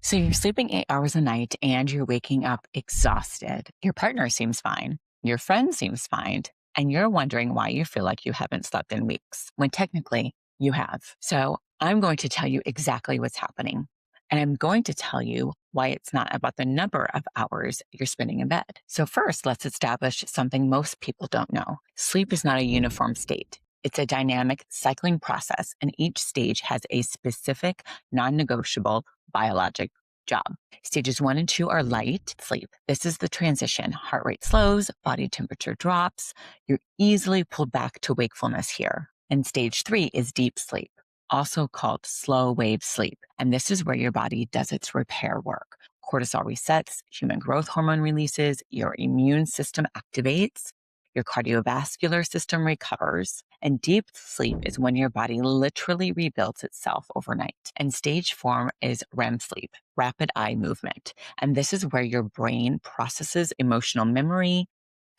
So you're sleeping 8 hours a night and you're waking up exhausted. Your partner seems fine. Your friend seems fine. And you're wondering why you feel like you haven't slept in weeks when technically you have. So I'm going to tell you exactly what's happening. And I'm going to tell you why it's not about the number of hours you're spending in bed. So first, let's establish something most people don't know. Sleep is not a uniform state. It's a dynamic cycling process, and each stage has a specific, non-negotiable biologic job. Stages 1 and 2 are light sleep. This is the transition. Heart rate slows, body temperature drops. You're easily pulled back to wakefulness here. And stage 3 is deep sleep, also called slow wave sleep. And this is where your body does its repair work. Cortisol resets, human growth hormone releases, your immune system activates, your cardiovascular system recovers, and deep sleep is when your body literally rebuilds itself overnight. And stage 4 is REM sleep, rapid eye movement. And this is where your brain processes emotional memory,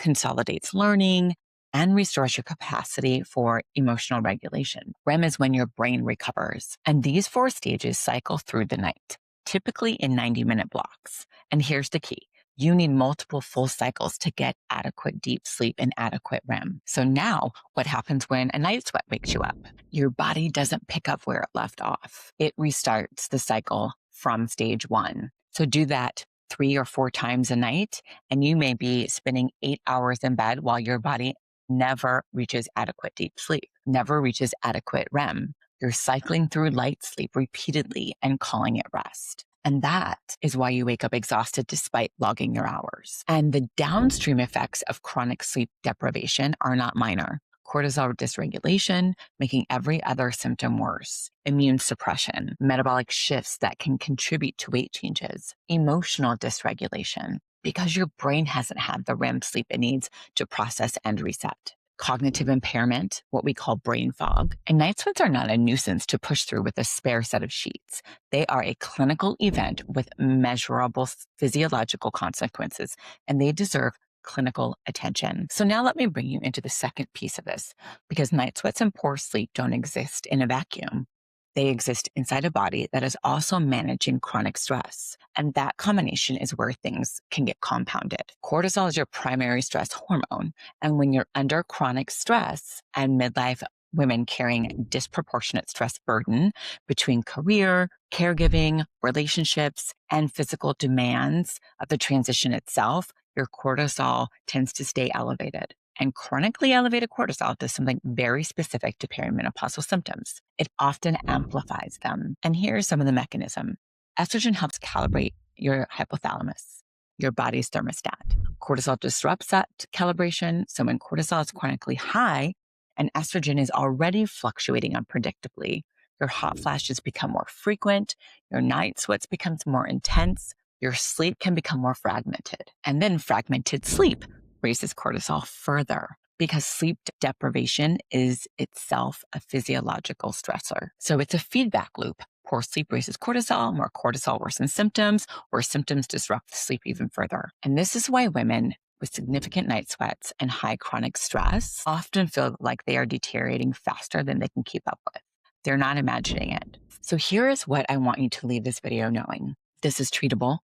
consolidates learning, and restores your capacity for emotional regulation. REM is when your brain recovers. And these 4 stages cycle through the night, typically in 90-minute blocks. And here's the key. You need multiple full cycles to get adequate deep sleep and adequate REM. So now what happens when a night sweat wakes you up? Your body doesn't pick up where it left off. It restarts the cycle from stage 1. So do that 3 or 4 times a night, and you may be spending 8 hours in bed while your body never reaches adequate deep sleep, never reaches adequate REM. You're cycling through light sleep repeatedly and calling it rest. And that is why you wake up exhausted despite logging your hours. And the downstream effects of chronic sleep deprivation are not minor. Cortisol dysregulation, making every other symptom worse. Immune suppression, metabolic shifts that can contribute to weight changes. Emotional dysregulation, because your brain hasn't had the REM sleep it needs to process and reset. Cognitive impairment, what we call brain fog. And night sweats are not a nuisance to push through with a spare set of sheets. They are a clinical event with measurable physiological consequences, and they deserve clinical attention. So now let me bring you into the second piece of this, because night sweats and poor sleep don't exist in a vacuum. They exist inside a body that is also managing chronic stress. And that combination is where things can get compounded. Cortisol is your primary stress hormone. And when you're under chronic stress and midlife women carrying disproportionate stress burden between career, caregiving, relationships, and physical demands of the transition itself, your cortisol tends to stay elevated. And chronically elevated cortisol does something very specific to perimenopausal symptoms. It often amplifies them. And here's some of the mechanism. Estrogen helps calibrate your hypothalamus, your body's thermostat. Cortisol disrupts that calibration. So when cortisol is chronically high and estrogen is already fluctuating unpredictably, your hot flashes become more frequent, your night sweats becomes more intense, your sleep can become more fragmented. And then fragmented sleep raises cortisol further because sleep deprivation is itself a physiological stressor. So it's a feedback loop. Poor sleep raises cortisol, more cortisol worsens symptoms, or symptoms disrupt sleep even further. And this is why women with significant night sweats and high chronic stress often feel like they are deteriorating faster than they can keep up with. They're not imagining it. So here is what I want you to leave this video knowing. This is treatable,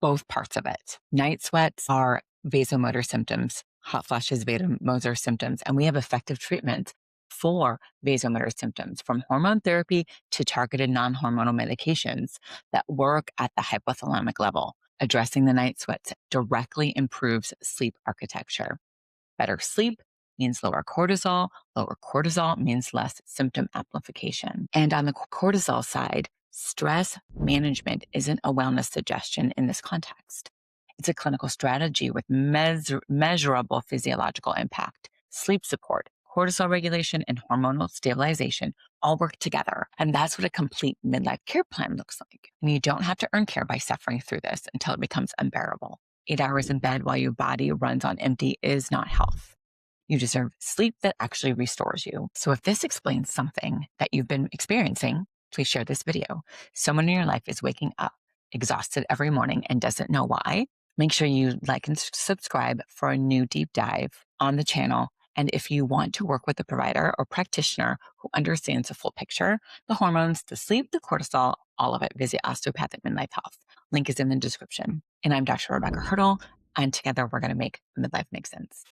both parts of it. Night sweats are vasomotor symptoms, hot flashes, vasomotor symptoms, and we have effective treatment for vasomotor symptoms, from hormone therapy to targeted non-hormonal medications that work at the hypothalamic level. Addressing the night sweats directly improves sleep architecture. Better sleep means lower cortisol. Lower cortisol means less symptom amplification. And on the cortisol side, stress management isn't a wellness suggestion in this context. It's a clinical strategy with measurable physiological impact. Sleep support, cortisol regulation, and hormonal stabilization all work together. And that's what a complete midlife care plan looks like. And you don't have to earn care by suffering through this until it becomes unbearable. 8 hours in bed while your body runs on empty is not health. You deserve sleep that actually restores you. So if this explains something that you've been experiencing, please share this video. Someone in your life is waking up exhausted every morning and doesn't know why. Make sure you like and subscribe for a new deep dive on the channel And if you want to work with a provider or practitioner who understands the full picture, the hormones, the sleep, the cortisol, all of it, visit Osteopathic Midlife Health. Link is in the description. And I'm Dr. Rebecca Hurdle, and together we're going to make midlife make sense.